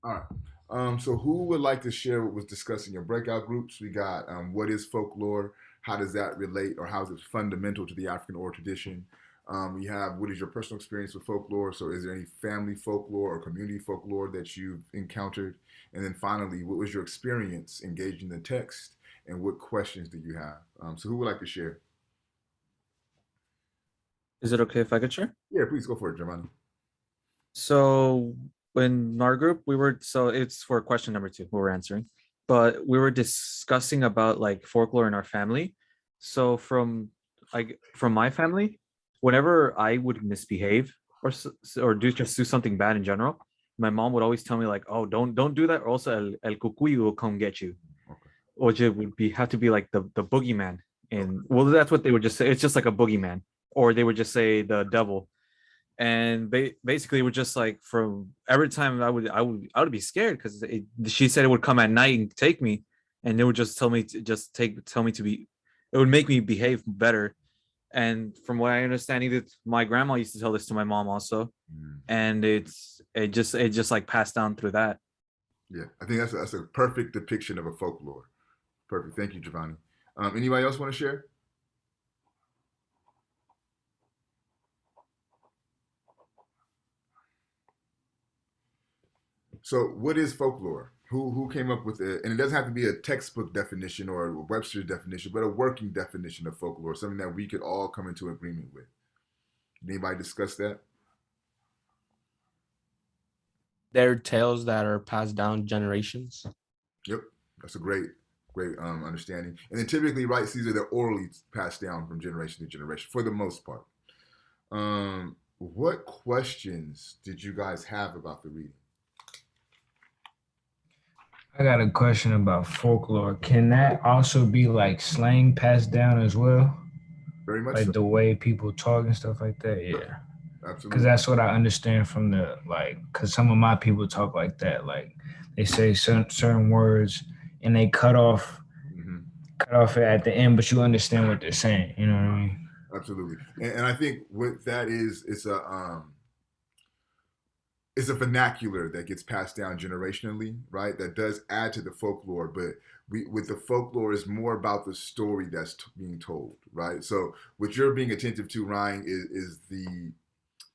All right. So who would like to share what was discussed in your breakout groups? We got what is folklore? How does that relate, or how is it fundamental to the African oral tradition? We have what is your personal experience with folklore? So is there any family folklore or community folklore that you've encountered? And then finally, what was your experience engaging the text, and what questions do you have? So who would like to share? Is it okay if I could share? Yeah, please go for it, Giovanni. So in our group, so it's for question number two, who we're answering, but we were discussing about like folklore in our family. So from my family, whenever I would misbehave or do something bad in general, my mom would always tell me like, "Oh, don't do that, or else el cucuy will come get you," Okay. which it would be have to be like the boogeyman. Okay. And well, that's what they would just say. It's just like a boogeyman, or they would just say the devil. And basically we're just like from every time I would be scared because she said it would come at night and take me, and it would just tell me to be, it would make me behave better. And from what I understand, either my grandma used to tell this to my mom also, Mm. and it just like passed down through that. Yeah, I think that's a perfect depiction of a folklore. Perfect. Thank you, Giovanni. Anybody else want to share? So, what is folklore? Who came up with it? And it doesn't have to be a textbook definition or a Webster's definition, but a working definition of folklore, something that we could all come into agreement with. Did anybody discuss that? They're tales that are passed down generations. Yep, that's a great understanding. And then typically, right, Caesar, they're orally passed down from generation to generation for the most part. What questions did you guys have about the reading? I got a question about folklore. Can that also be like slang passed down as well? Very much so. Like the way people talk and stuff like that? Yep, Yeah. Because absolutely. that's what I understand from the like, because some of my people talk like that. Like they say certain words and they Hmm. cut off it at the end, but you understand what they're saying. You know what I mean? Absolutely. And I think what that is, it's a vernacular that gets passed down generationally, right? That does add to the folklore, but we with the folklore is more about the story that's being told, right? So what you're being attentive to, Ryan, is the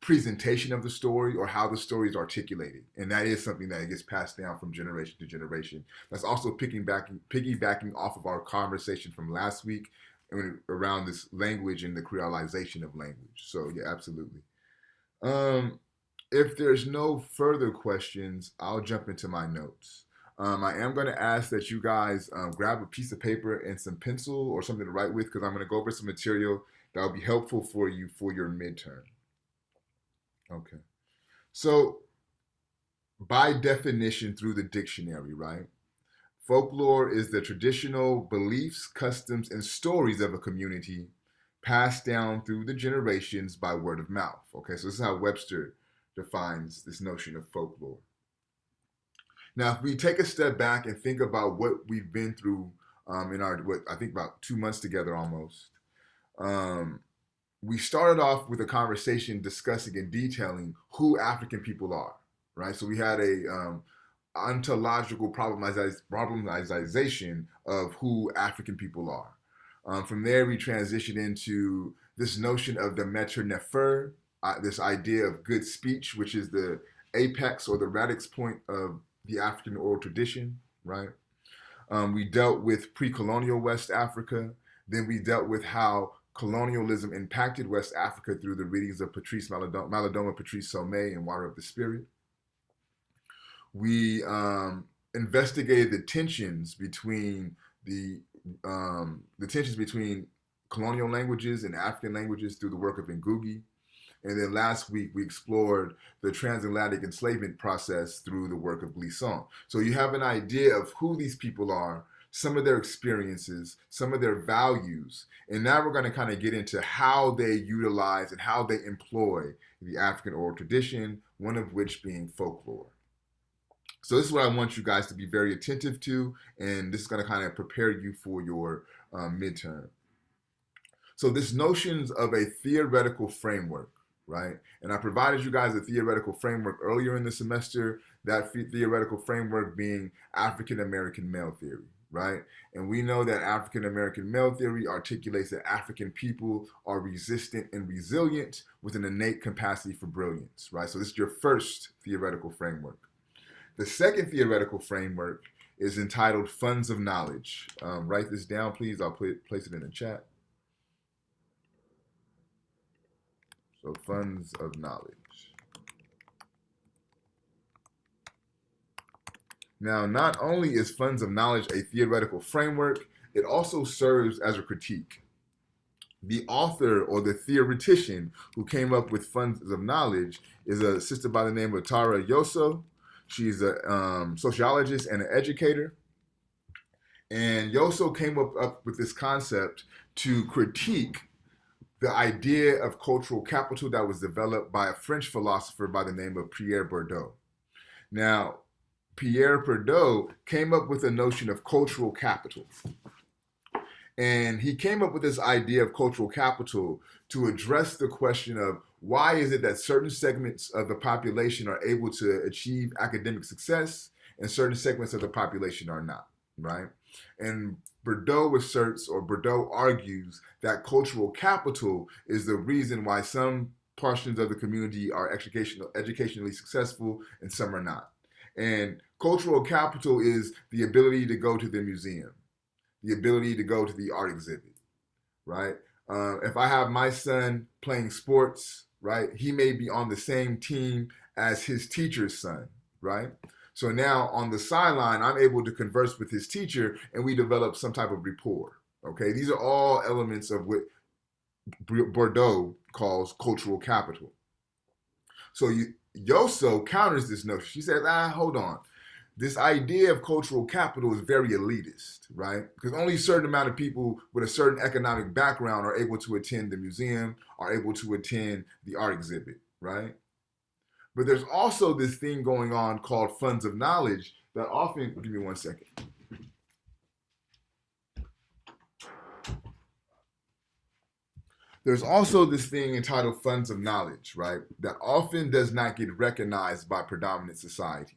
presentation of the story or how the story is articulated, and that is something that gets passed down from generation to generation. That's also piggybacking off of our conversation from last week around this language and the creolization of language. So yeah, absolutely. Um, if there's no further questions, I'll jump into my notes. I am going to ask that you guys grab a piece of paper and some pencil or something to write with because I'm going to go over some material that will be helpful for you for your midterm. Okay. So, by definition, through the dictionary, right? Folklore is the traditional beliefs, customs, and stories of a community passed down through the generations by word of mouth. Okay, so this is how Webster defines this notion of folklore. Now, if we take a step back and think about what we've been through in our, what I think about 2 months together almost, um, we started off with a conversation discussing and detailing who African people are, right? So we had a ontological problematization of who African people are. From there, we transitioned into this notion of the maître nefer, this idea of good speech, which is the apex or the radix point of the African oral tradition, right? We dealt with pre-colonial West Africa. Then we dealt with how colonialism impacted West Africa through the readings of Patrice Malidoma, Patrice Somé, and Water of the Spirit. We investigated the the tensions between colonial languages and African languages through the work of Ngugi. And then last week we explored the transatlantic enslavement process through the work of Glisson. So you have an idea of who these people are, some of their experiences, some of their values, and now we're going to kind of get into how they utilize and how they employ the African oral tradition, one of which being folklore. So this is what I want you guys to be very attentive to, and this is going to kind of prepare you for your midterm. So this notions of a theoretical framework, right? And I provided you guys a theoretical framework earlier in the semester, that theoretical framework being African American male theory, right? And we know that African American male theory articulates that African people are resistant and resilient with an innate capacity for brilliance, right? So this is your first theoretical framework. The second theoretical framework is entitled Funds of Knowledge. Write this down, please. I'll place it in the chat. So Funds of Knowledge. Now, not only is Funds of Knowledge a theoretical framework, it also serves as a critique. The author or the theoretician who came up with Funds of Knowledge is a sister by the name of Tara Yoso. She's a sociologist and an educator. And Yoso came up with this concept to critique the idea of cultural capital that was developed by a French philosopher by the name of Pierre Bourdieu. Now, Pierre Bourdieu came up with a notion of cultural capital. And he came up with this idea of cultural capital to address the question of why is it that certain segments of the population are able to achieve academic success and certain segments of the population are not, right? And Bourdieu asserts, or Bourdieu argues, that cultural capital is the reason why some portions of the community are educationally successful and some are not. And cultural capital is the ability to go to the museum, the ability to go to the art exhibit, right? If I have my son playing sports, right, he may be on the same team as his teacher's son, right? So now on the sideline, I'm able to converse with his teacher and we develop some type of rapport, okay? These are all elements of what Bourdieu calls cultural capital. So Yoso counters this notion. She says, hold on. This idea of cultural capital is very elitist, right? Because only a certain amount of people with a certain economic background are able to attend the museum, are able to attend the art exhibit, right? But there's also this thing going on called funds of knowledge that often, give me 1 second. There's also this thing entitled funds of knowledge, right? That often does not get recognized by predominant society.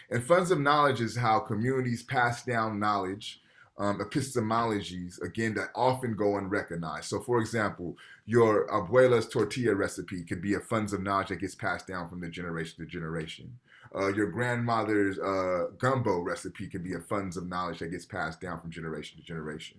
And funds of knowledge is how communities pass down knowledge, epistemologies, again, that often go unrecognized. So for example, your abuela's tortilla recipe could be a funds of knowledge that gets passed down from the generation to generation. Your grandmother's gumbo recipe could be a funds of knowledge that gets passed down from generation to generation.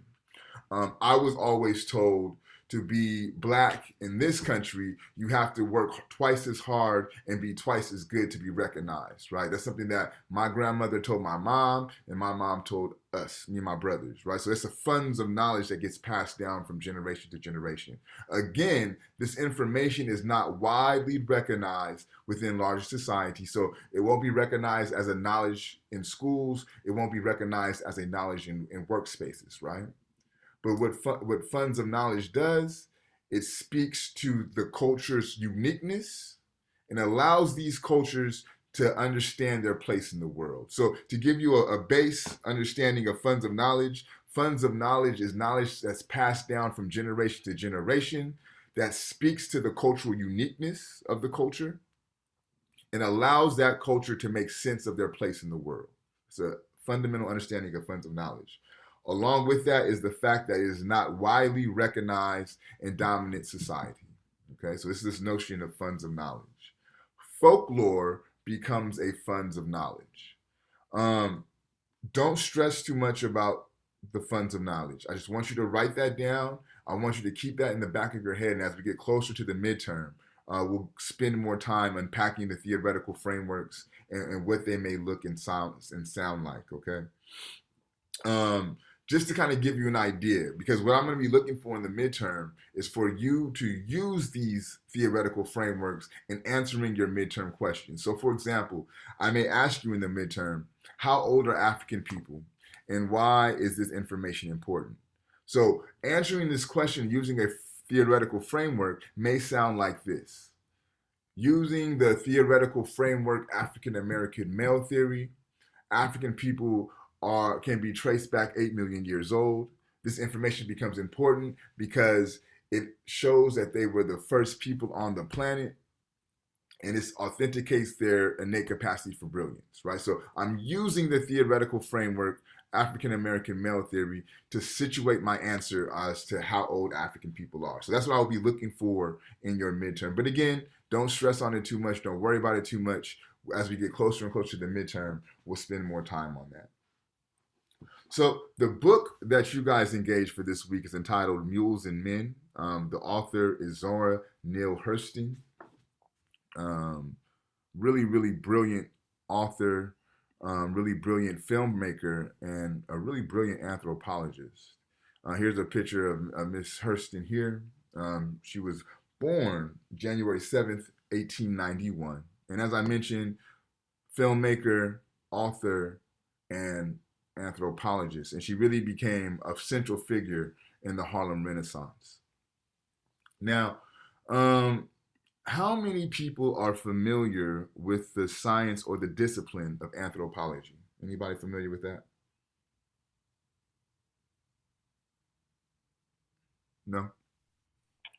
I was always told to be black in this country, you have to work twice as hard and be twice as good to be recognized, right? That's something that my grandmother told my mom and my mom told us, me and my brothers, right? So it's a funds of knowledge that gets passed down from generation to generation. Again, this information is not widely recognized within larger society, so it won't be recognized as a knowledge in schools, it won't be recognized as a knowledge in workspaces, right? But what funds of knowledge does, it speaks to the culture's uniqueness and allows these cultures to understand their place in the world. So to give you a base understanding of funds of knowledge is knowledge that's passed down from generation to generation that speaks to the cultural uniqueness of the culture and allows that culture to make sense of their place in the world. It's a fundamental understanding of funds of knowledge. Along with that is the fact that it is not widely recognized in dominant society. Okay, so this is this notion of funds of knowledge. Folklore becomes a funds of knowledge. Don't stress too much about the funds of knowledge. I just want you to write that down. I want you to keep that in the back of your head. And as we get closer to the midterm, we'll spend more time unpacking the theoretical frameworks and what they may look and sound like, okay? Just to kind of give you an idea, because what I'm going to be looking for in the midterm is for you to use these theoretical frameworks in answering your midterm questions. So for example, I may ask you in the midterm, how old are African people and why is this information important? So answering this question using a theoretical framework may sound like this. Using the theoretical framework African American male theory, African people can be traced back 8 million years old. This information becomes important because it shows that they were the first people on the planet, and it authenticates their innate capacity for brilliance, right? So I'm using the theoretical framework, African American male theory, to situate my answer as to how old African people are. So that's what I'll be looking for in your midterm. But again, don't stress on it too much. Don't worry about it too much. As we get closer and closer to the midterm, we'll spend more time on that. So the book that you guys engaged for this week is entitled Mules and Men. The author is Zora Neale Hurston. Really, really brilliant author, really brilliant filmmaker, and a really brilliant anthropologist. Here's a picture of Miss Hurston here. She was born January 7th, 1891. And as I mentioned, filmmaker, author, and anthropologist. And she really became a central figure in the Harlem Renaissance. Now, how many people are familiar with the science or the discipline of anthropology? Anybody familiar with that? No?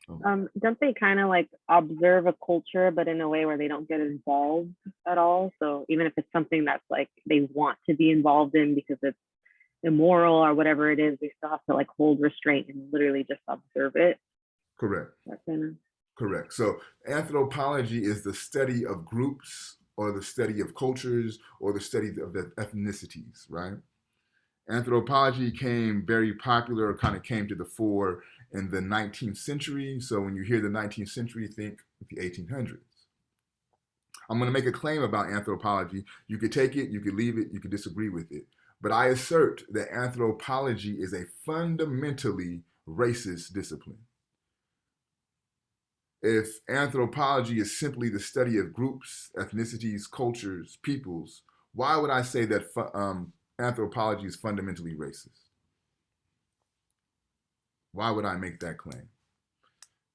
Don't they kind of like observe a culture, but in a way where they don't get involved at all? So even if it's something that's like they want to be involved in because it's immoral or whatever it is, they still have to like hold restraint and literally just observe it. Correct. That kind of. Correct. So anthropology is the study of groups or the study of cultures or the study of the ethnicities, right? Anthropology came very popular, or kind of came to the fore in the 19th century. So when you hear the 19th century, think the 1800s. I'm going to make a claim about anthropology. You could take it, you could leave it, you could disagree with it. But I assert that anthropology is a fundamentally racist discipline. If anthropology is simply the study of groups, ethnicities, cultures, peoples, why would I say that anthropology is fundamentally racist? Why would I make that claim?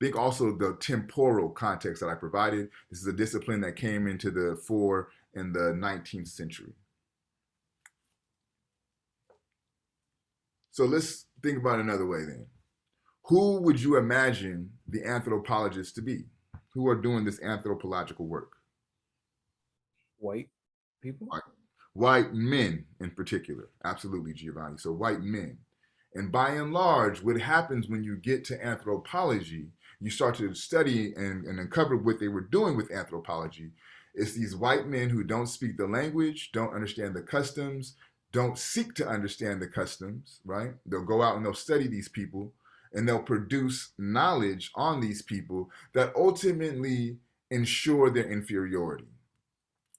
Think also the temporal context that I provided. This is a discipline that came into the fore in the 19th century. So let's think about it another way then. Who would you imagine the anthropologists to be? Who are doing this anthropological work? White people? White men in particular. Absolutely, Giovanni. So white men. And by and large, what happens when you get to anthropology, you start to study and uncover what they were doing with anthropology. It's these white men who don't speak the language, don't understand the customs, don't seek to understand the customs, right? They'll go out and they'll study these people, and they'll produce knowledge on these people that ultimately ensure their inferiority.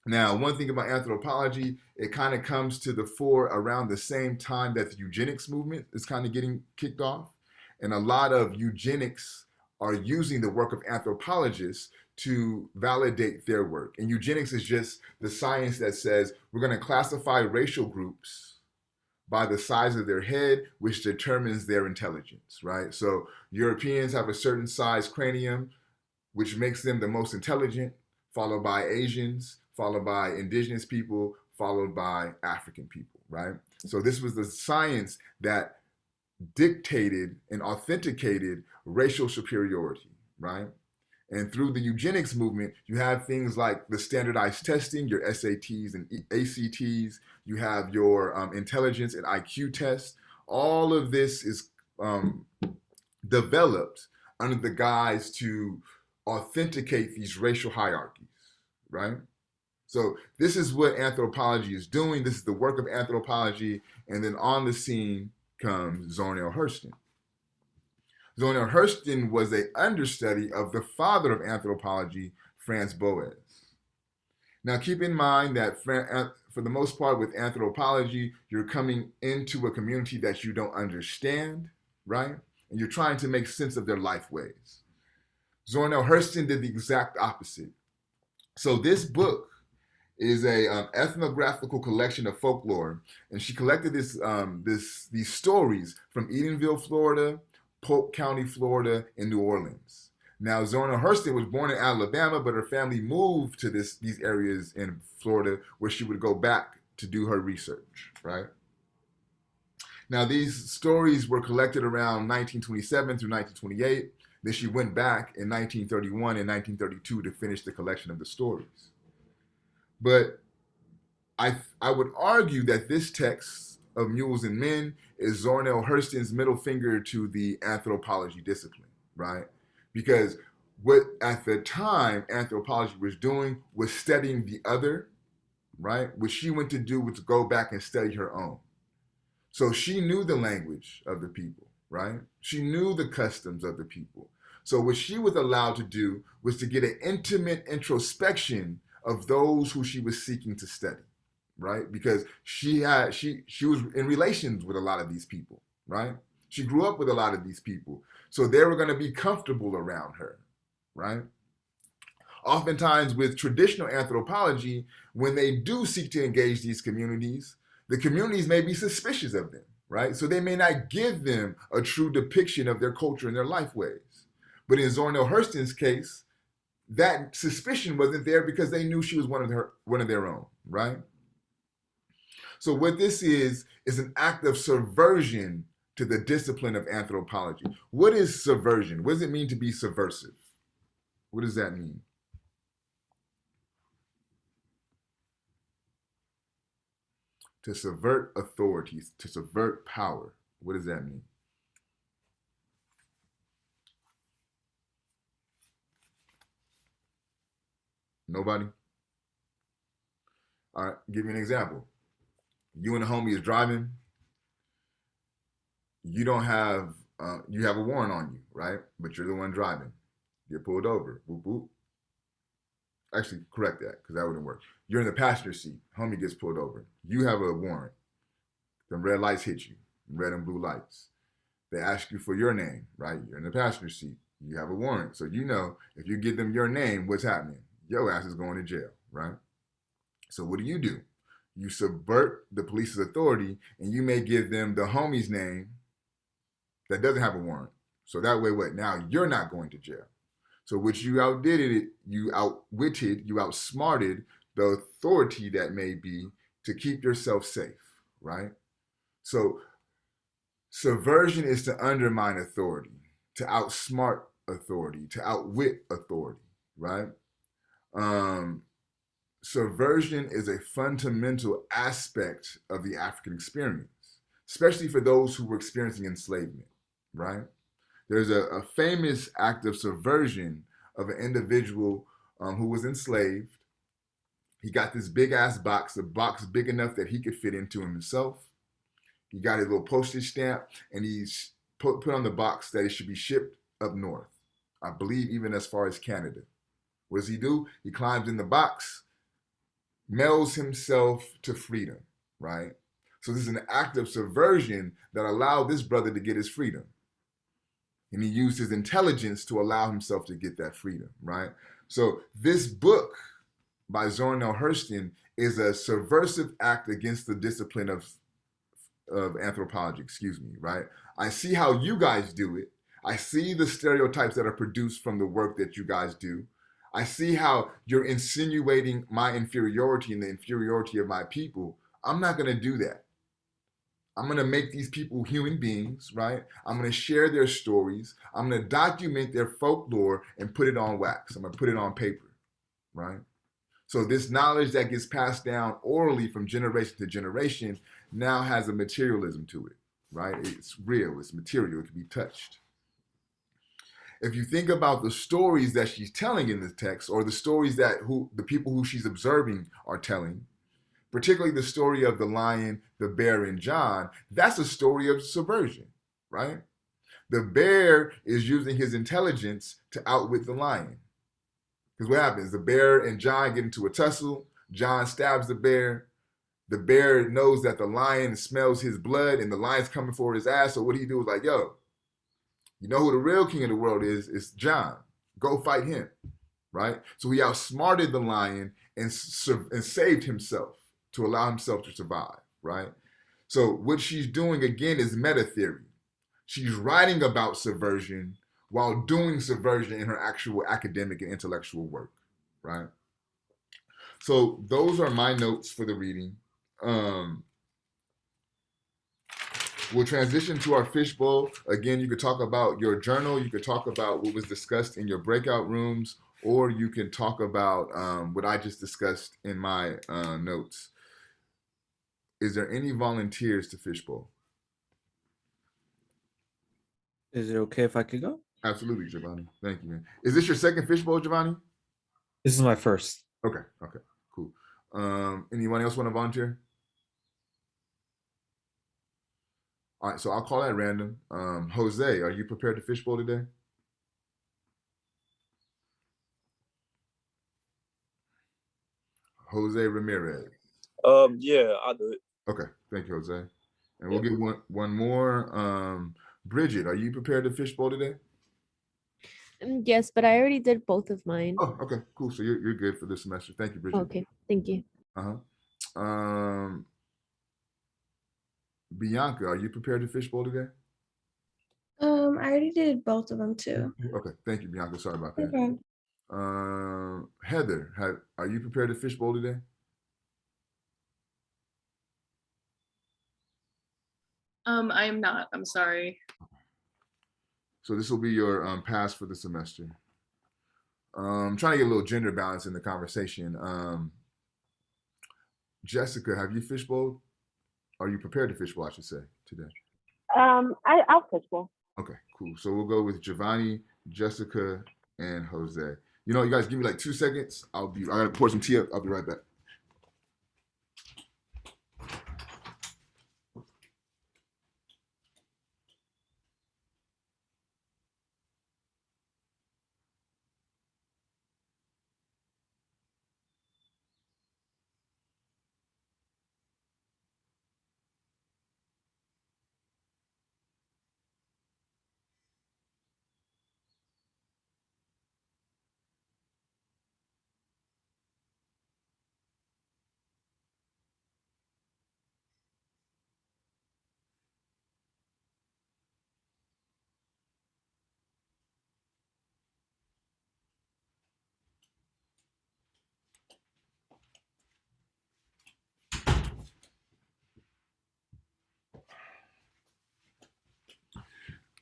Now, one thing about anthropology, it kind of comes to the fore around the same time that the eugenics movement is kind of getting kicked off. And a lot of eugenics are using the work of anthropologists to validate their work. And eugenics is just the science that says we're going to classify racial groups by the size of their head, which determines their intelligence, right? So Europeans have a certain size cranium, which makes them the most intelligent, followed by Asians, followed by indigenous people, followed by African people, right? So this was the science that dictated and authenticated racial superiority, right? And through the eugenics movement, you have things like the standardized testing, your SATs and ACTs. You have your intelligence and IQ tests. All of this is developed under the guise to authenticate these racial hierarchies, right? So this is what anthropology is doing. This is the work of anthropology. And then on the scene comes Zora Neale Hurston. Zora Neale Hurston was an understudy of the father of anthropology, Franz Boas. Now keep in mind that for the most part with anthropology, you're coming into a community that you don't understand, right? And you're trying to make sense of their life ways. Zora Neale Hurston did the exact opposite. So this book is a ethnographical collection of folklore, and she collected these stories from Edenville, Florida, Polk County, Florida, and New Orleans. Now, Zora Neale Hurston was born in Alabama, but her family moved to these areas in Florida where she would go back to do her research, right? Now, these stories were collected around 1927 through 1928. Then she went back in 1931 and 1932 to finish the collection of the stories. But I would argue that this text of Mules and Men is Zora Neale Hurston's middle finger to the anthropology discipline, right? Because what at the time anthropology was doing was studying the other, right? What she went to do was to go back and study her own. So she knew the language of the people, right? She knew the customs of the people. So what she was allowed to do was to get an intimate introspection of those who she was seeking to study, right? Because she was in relations with a lot of these people, right? She grew up with a lot of these people. So they were going to be comfortable around her, right? Oftentimes with traditional anthropology, when they do seek to engage these communities, the communities may be suspicious of them, right? So they may not give them a true depiction of their culture and their life ways. But in Zora Neale Hurston's case, that suspicion wasn't there because they knew she was one of their own, right? So what this is an act of subversion to the discipline of anthropology. What is subversion? What does it mean to be subversive? What does that mean? To subvert authorities, to subvert power. What does that mean? Nobody? All right, give me an example. You and a homie is driving. You don't have, you have a warrant on you, right? But you're the one driving. Get pulled over. Boop, boop. Actually, correct that, because that wouldn't work. You're in the passenger seat. Homie gets pulled over. You have a warrant. The red lights hit you, red and blue lights. They ask you for your name, right? You're in the passenger seat. You have a warrant. So you know if you give them your name, what's happening? Your ass is going to jail, right? So what do? You subvert the police's authority, and you may give them the homie's name that doesn't have a warrant. So that way, what? Now you're not going to jail. So what you outdid it, you outwitted, you outsmarted the authority that may be to keep yourself safe, right? So subversion is to undermine authority, to outsmart authority, to outwit authority, right? Subversion is a fundamental aspect of the African experience, especially for those who were experiencing enslavement, right? There's a famous act of subversion of an individual who was enslaved. He got this big ass box, a box big enough that he could fit into himself. He got his little postage stamp, and he's put on the box that it should be shipped up north. I believe even as far as Canada. What does he do? He climbs in the box, mails himself to freedom, right? So this is an act of subversion that allowed this brother to get his freedom. And he used his intelligence to allow himself to get that freedom, right? So this book by Zora Neale Hurston is a subversive act against the discipline of anthropology, right? I see how you guys do it. I see the stereotypes that are produced from the work that you guys do. I see how you're insinuating my inferiority and the inferiority of my people. I'm not going to do that. I'm going to make these people human beings, right? I'm going to share their stories. I'm going to document their folklore and put it on wax. I'm going to put it on paper, right? So this knowledge that gets passed down orally from generation to generation now has a materialism to it, right? It's real, it's material, it can be touched. If you think about the stories that she's telling in the text, or the stories that the people who she's observing are telling, particularly the story of the lion, the bear, and John, that's a story of subversion, right? The bear is using his intelligence to outwit the lion. Because what happens? The bear and John get into a tussle. John stabs the bear. The bear knows that the lion smells his blood and the lion's coming for his ass. So what he do is like, yo, you know who the real king of the world is? It's John. Go fight him, right? So he outsmarted the lion and saved himself to allow himself to survive, right? So what she's doing, again, is meta theory. She's writing about subversion while doing subversion in her actual academic and intellectual work, right? So those are my notes for the reading. we'll transition to our fishbowl. Again, you could talk about your journal. You could talk about what was discussed in your breakout rooms, or you can talk about what I just discussed in my notes. Is there any volunteers to fishbowl? Is it okay if I could go? Absolutely, Giovanni. Thank you, man. Is this your second fishbowl, Giovanni? This is my first. Okay, cool. Anyone else want to volunteer? All right, so I'll call that random. Jose, are you prepared to fishbowl today? Jose Ramirez. Yeah, I'll do it. Okay, thank you, Jose. And we'll get one more. Bridget, are you prepared to fishbowl today? Yes, but I already did both of mine. Oh, okay, cool. So you're good for this semester. Thank you, Bridget. Okay, thank you. Bianca, are you prepared to fishbowl today? I already did both of them too. Okay, thank you, Bianca. Sorry about that. Okay. Heather, are you prepared to fishbowl today? I am not. I'm sorry. So this will be your pass for the semester. I'm trying to get a little gender balance in the conversation. Jessica, have you fishbowled? Are you prepared to fishbowl, I should say, today? I'll fishbowl. Okay, cool. So we'll go with Giovanni, Jessica, and Jose. You know, you guys give me like 2 seconds. I gotta pour some tea up. I'll be right back.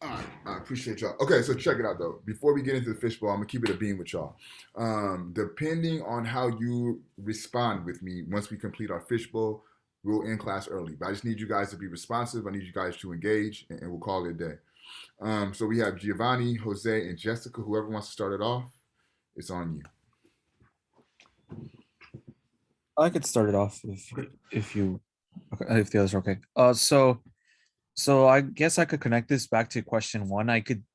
All right, I appreciate y'all. Okay, so check it out though. Before we get into the fishbowl, I'm gonna keep it a beam with y'all. Depending on how you respond with me, once we complete our fishbowl, we'll end class early. But I just need you guys to be responsive. I need you guys to engage, and we'll call it a day. So we have Giovanni, Jose, and Jessica. Whoever wants to start it off, it's on you. I could start it off if you okay, if the others are okay. So I guess I could connect this back to question one. I could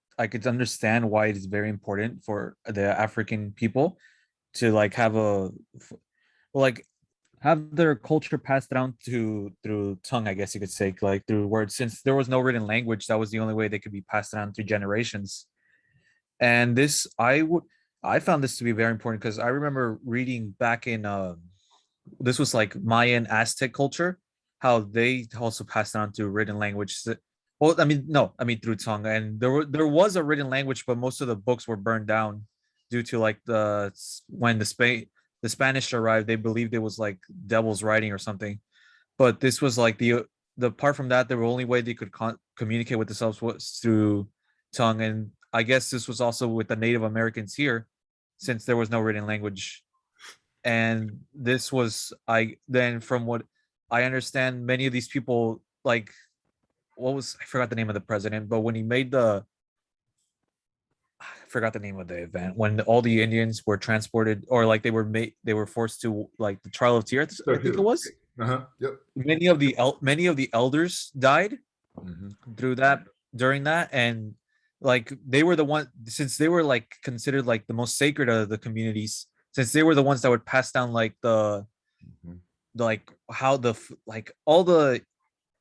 understand why it is very important for the African people to like have have their culture passed down through tongue, I guess you could say, like through words. Since there was no written language, that was the only way they could be passed down through generations. And this I found this to be very important because I remember reading back in this was like Mayan Aztec culture, how they also passed on to written language. Well, I mean, no, I mean through tongue, and there was a written language, but most of the books were burned down due to like when the Spanish arrived, they believed it was like devil's writing or something. But this was like the apart from that, the only way they could communicate with themselves was through tongue, and I guess this was also with the Native Americans here, since there was no written language. And this was then from what I understand, many of these people like I forgot the name of the president, but when he made I forgot the name of the event when all the Indians were transported or like they were forced to like the trial of tears, I think it was. Yep. Many of the elders died during that, and like they were the one, since they were like considered like the most sacred of the communities, since they were the ones that would pass down like the like how the like all the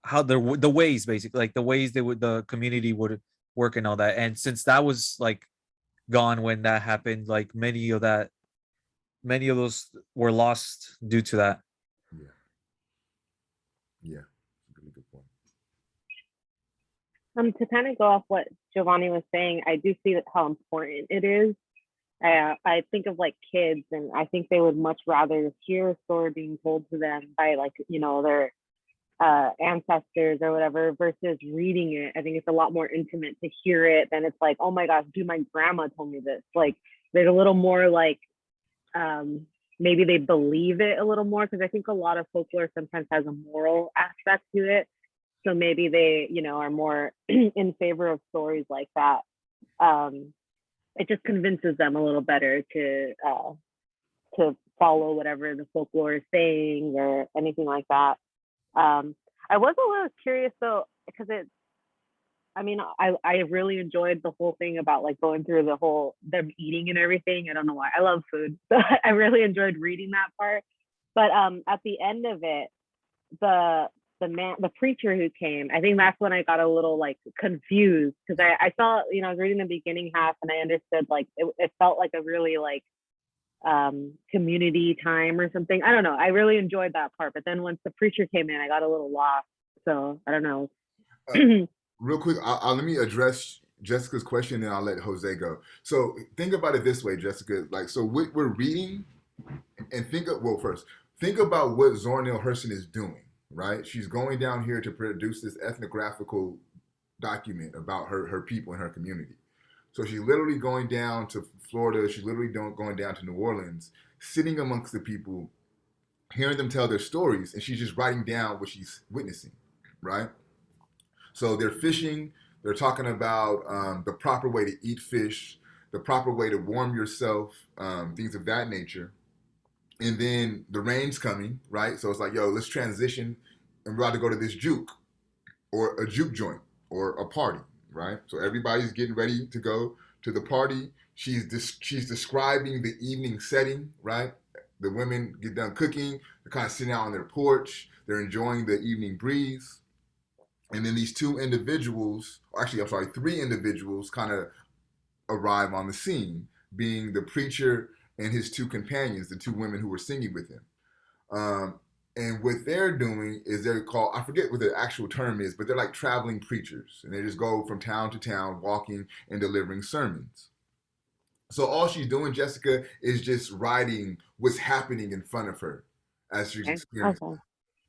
how the ways, basically like the ways the community would work and all that. And since that was like gone when that happened, like many of those were lost due to that. Yeah, really good point. To kind of go off what Giovanni was saying, I do see how important it is. I think of like kids, and I think they would much rather hear a story being told to them by like, you know, their ancestors or whatever versus reading it. I think it's a lot more intimate to hear it than it's like, oh my gosh, dude, my grandma told me this. Like there's a little more like maybe they believe it a little more, because I think a lot of folklore sometimes has a moral aspect to it. So maybe they, you know, are more in favor of stories like that. It just convinces them a little better to follow whatever the folklore is saying or anything like that. I was a little curious though, because I really enjoyed the whole thing about like going through the whole them eating and everything. I don't know why. I love food. So I really enjoyed reading that part. But at the end of it, the preacher who came, I think that's when I got a little like confused, because I saw, you know, I was reading the beginning half and I understood like it felt like a really like community time or something. I don't know. I really enjoyed that part. But then once the preacher came in, I got a little lost. So I don't know. Real quick, let me address Jessica's question, and I'll let Jose go. So think about it this way, Jessica. Like, so we're reading, and think about what Zora Neale Hurston is doing. Right? She's going down here to produce this ethnographical document about her people and her community. So she's literally going down to Florida. She's literally going down to New Orleans, sitting amongst the people, hearing them tell their stories, and she's just writing down what she's witnessing, right? So they're fishing. They're talking about the proper way to eat fish, the proper way to warm yourself, things of that nature. And then the rain's coming, right? So it's like, yo, let's transition, and we're about to go to this juke or a juke joint or a party, right? So everybody's getting ready to go to the party. She's describing the evening setting, right? The women get done cooking. They're kind of sitting out on their porch. They're enjoying the evening breeze. And then these three individuals kind of arrive on the scene, being the preacher and his two companions, the two women who were singing with him. And what they're doing is they're called, I forget what the actual term is, but they're like traveling preachers. And they just go from town to town, walking and delivering sermons. So all she's doing, Jessica, is just writing what's happening in front of her as she's experiencing. Okay.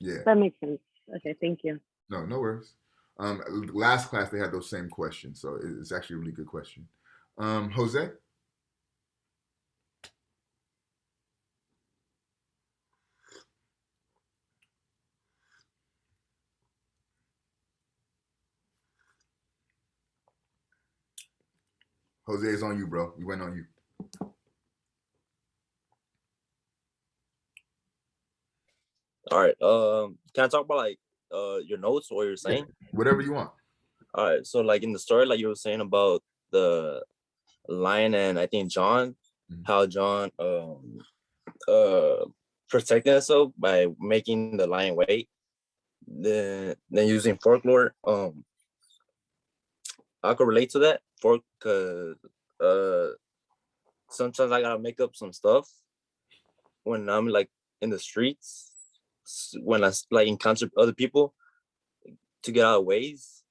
Yeah. That makes sense. Okay, thank you. No worries. Last class, they had those same questions. So it's actually a really good question. Jose? Jose, it's on you, bro. We went on you. All right. Can I talk about like your notes or what you're saying? Whatever you want. All right. So like in the story, like you were saying about the lion and I think John, how John protecting himself by making the lion wait, then using folklore. I could relate to that because sometimes I gotta make up some stuff when I'm like in the streets, when I like encounter other people, to get out of ways,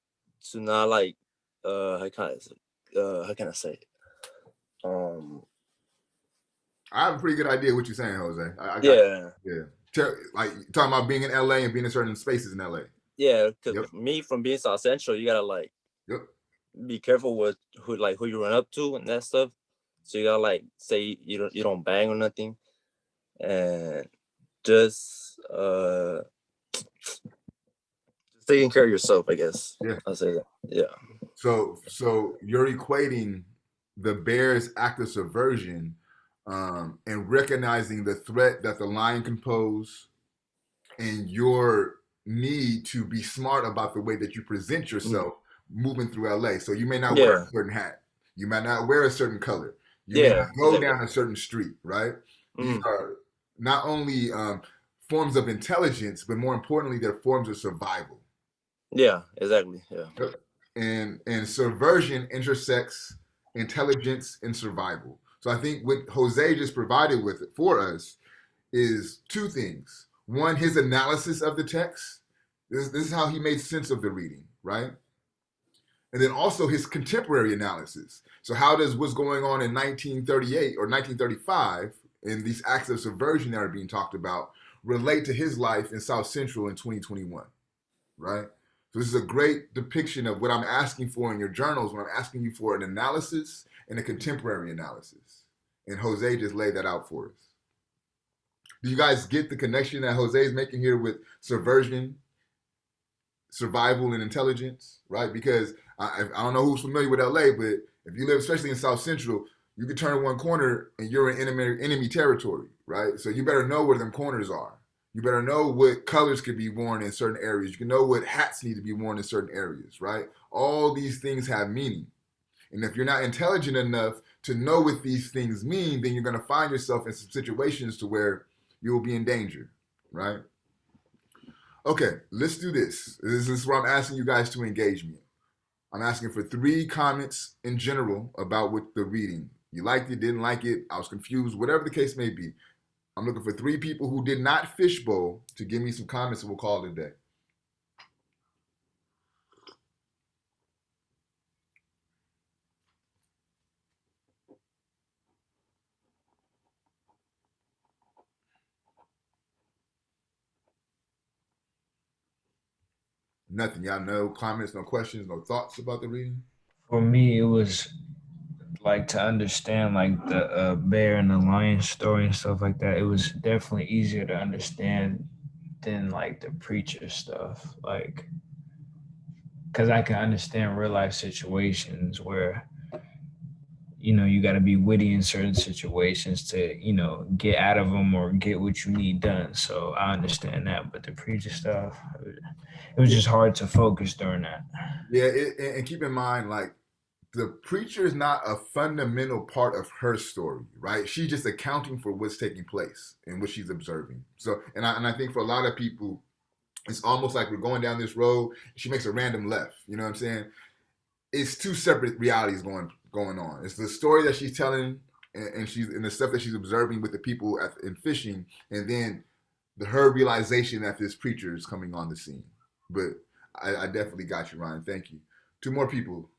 to not like how can I say it? I have a pretty good idea what you're saying, Jose. Like talking about being in LA and being in certain spaces in LA. Yeah, because me from being South Central, you gotta like be careful with who you run up to and that stuff. So you gotta like say you don't bang or nothing, and just taking care of yourself, I guess. Yeah, I'll say that. Yeah. So you're equating the bear's act of subversion and recognizing the threat that the lion can pose, and your need to be smart about the way that you present yourself moving through LA. So you may not wear a certain hat. You might not wear a certain color. You may not go down a certain street, right? These are not only forms of intelligence, but more importantly, they're forms of survival. Yeah, exactly. Yeah. And subversion intersects intelligence and survival. So I think what Jose just provided with for us is two things. One, his analysis of the text. This is how he made sense of the reading, right? And then also his contemporary analysis. So how does what's going on in 1938 or 1935 and these acts of subversion that are being talked about relate to his life in South Central in 2021, right? So this is a great depiction of what I'm asking for in your journals when I'm asking you for an analysis and a contemporary analysis. And Jose just laid that out for us. Do you guys get the connection that Jose is making here with subversion, survival, and intelligence, right? Because I don't know who's familiar with LA, but if you live, especially in South Central, you can turn one corner and you're in enemy territory, right? So you better know where them corners are. You better know what colors could be worn in certain areas. You can know what hats need to be worn in certain areas, right? All these things have meaning. And if you're not intelligent enough to know what these things mean, then you're going to find yourself in some situations to where you will be in danger, right? Okay, let's do this. This is where I'm asking you guys to engage me. I'm asking for 3 comments in general about what the reading. You liked it, didn't like it, I was confused, whatever the case may be. I'm looking for 3 people who did not fishbowl to give me some comments and we'll call it a day. Nothing. Y'all no comments, no questions, no thoughts about the reading? For me, it was like to understand like the bear and the lion story and stuff like that. It was definitely easier to understand than like the preacher stuff. Like, because I can understand real life situations where you got to be witty in certain situations to get out of them or get what you need done. So I understand that, but the preacher stuff, it was just hard to focus during that. Yeah, and keep in mind, like, the preacher is not a fundamental part of her story, right? She's just accounting for what's taking place and what she's observing. So, and I think for a lot of people, it's almost like we're going down this road. She makes a random left. You know what I'm saying? It's 2 separate realities going on. It's the story that she's telling, and she's and the stuff that she's observing with the people in fishing, and then her realization that this preacher is coming on the scene. But I definitely got you, Ryan. Thank you. 2 more people.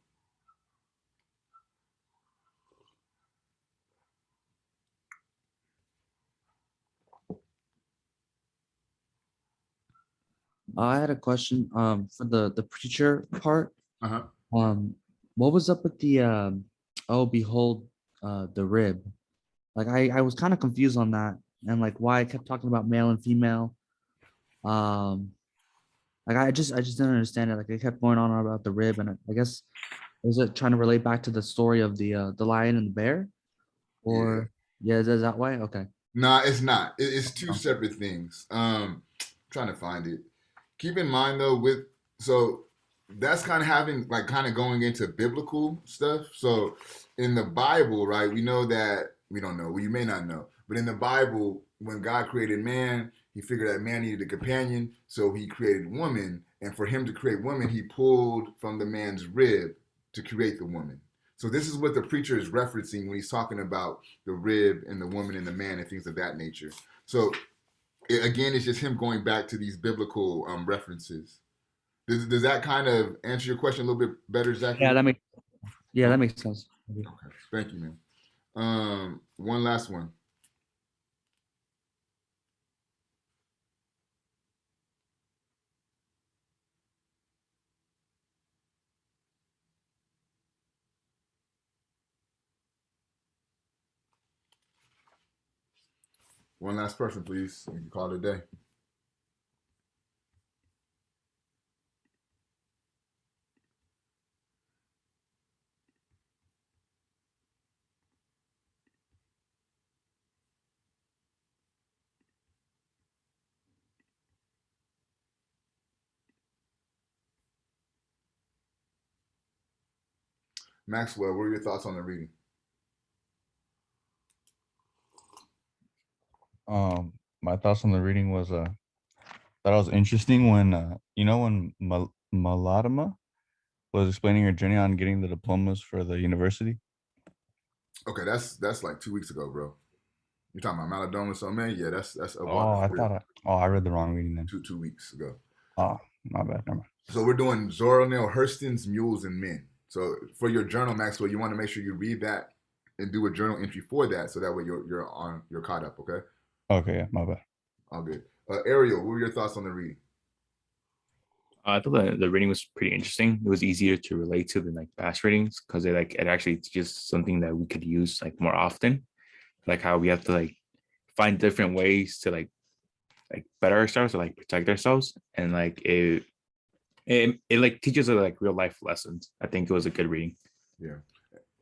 I had a question for the preacher part. Uh-huh. What was up with the oh behold the rib? Like I was kind of confused on that and like why I kept talking about male and female. Um like I just didn't understand it. Like it kept going on about the rib and I guess was it trying to relate back to the story of the lion and the bear? Yeah. Or yeah, is that why? Okay. Nah, it's not. It's 2 Oh. separate things. Trying to find it. Keep in mind though, so that's kind of kind of going into biblical stuff. So in the Bible, right, we know that we don't know. Well, you may not know, but in the Bible, when God created man, He figured that man needed a companion, so He created woman. And for Him to create woman, He pulled from the man's rib to create the woman. So this is what the preacher is referencing when he's talking about the rib and the woman and the man and things of that nature. So again, it's just him going back to these biblical references. Does that kind of answer your question a little bit better, Zachary? That makes sense. Okay. Thank you, man. One last one. One last person, please. You can call it a day. Maxwell, what are your thoughts on the reading? My thoughts on the reading was thought it was interesting when when Malatama was explaining her journey on getting the diplomas for the university. Okay, that's like 2 weeks ago, bro. You're talking about Maladona Somé? Yeah, that's a Oh, I read the wrong reading then. 2 weeks ago. Oh, my bad. Never mind. So we're doing Zoranil Hurston's Mules and Men. So for your journal, Maxwell, you want to make sure you read that and do a journal entry for that, so that way you're caught up. Okay. Okay, yeah, my bad. All good. Ariel, what were your thoughts on the reading? I thought the reading was pretty interesting. It was easier to relate to than like past readings because it actually teaches something that we could use like more often, like how we have to like find different ways to like better ourselves or like protect ourselves, and like it like teaches us like real life lessons. I think it was a good reading. Yeah.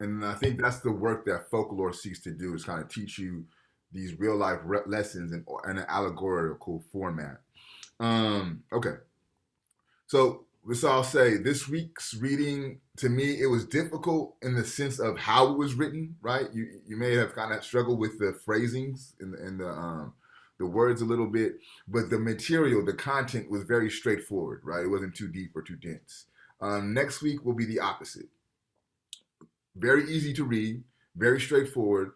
And I think that's the work that folklore seeks to do, is kind of teach you these real life lessons in an allegorical format. Okay. So let's all say this week's reading, to me, it was difficult in the sense of how it was written, right? You may have kind of struggled with the phrasings and the words a little bit, but the material, the content was very straightforward, right? It wasn't too deep or too dense. Next week will be the opposite. Very easy to read, very straightforward,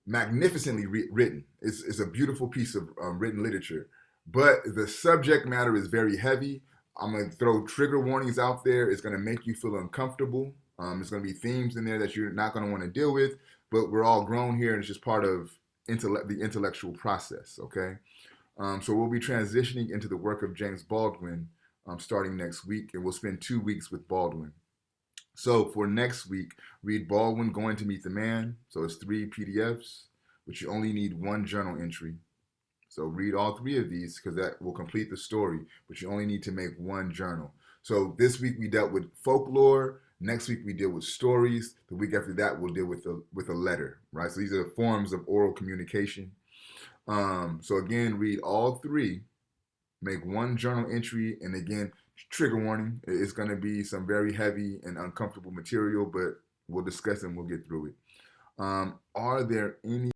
magnificently written. It's a beautiful piece of written literature, but the subject matter is very heavy. I'm gonna throw trigger warnings out there. It's gonna make you feel uncomfortable. There's gonna be themes in there that you're not gonna want to deal with, but we're all grown here, and it's just part of the intellectual process. Okay, so we'll be transitioning into the work of James Baldwin starting next week, and we'll spend 2 weeks with Baldwin. So for next week, read Baldwin Going to Meet the Man. So it's 3 PDFs, but you only need 1 journal entry. So read all 3 of these because that will complete the story, but you only need to make 1 journal. So this week we dealt with folklore. Next week we deal with stories. The week after that we'll deal with a letter, right? So these are the forms of oral communication. So again, read all 3, make 1 journal entry, and again, trigger warning, it's going to be some very heavy and uncomfortable material, but we'll discuss and we'll get through it. Are there any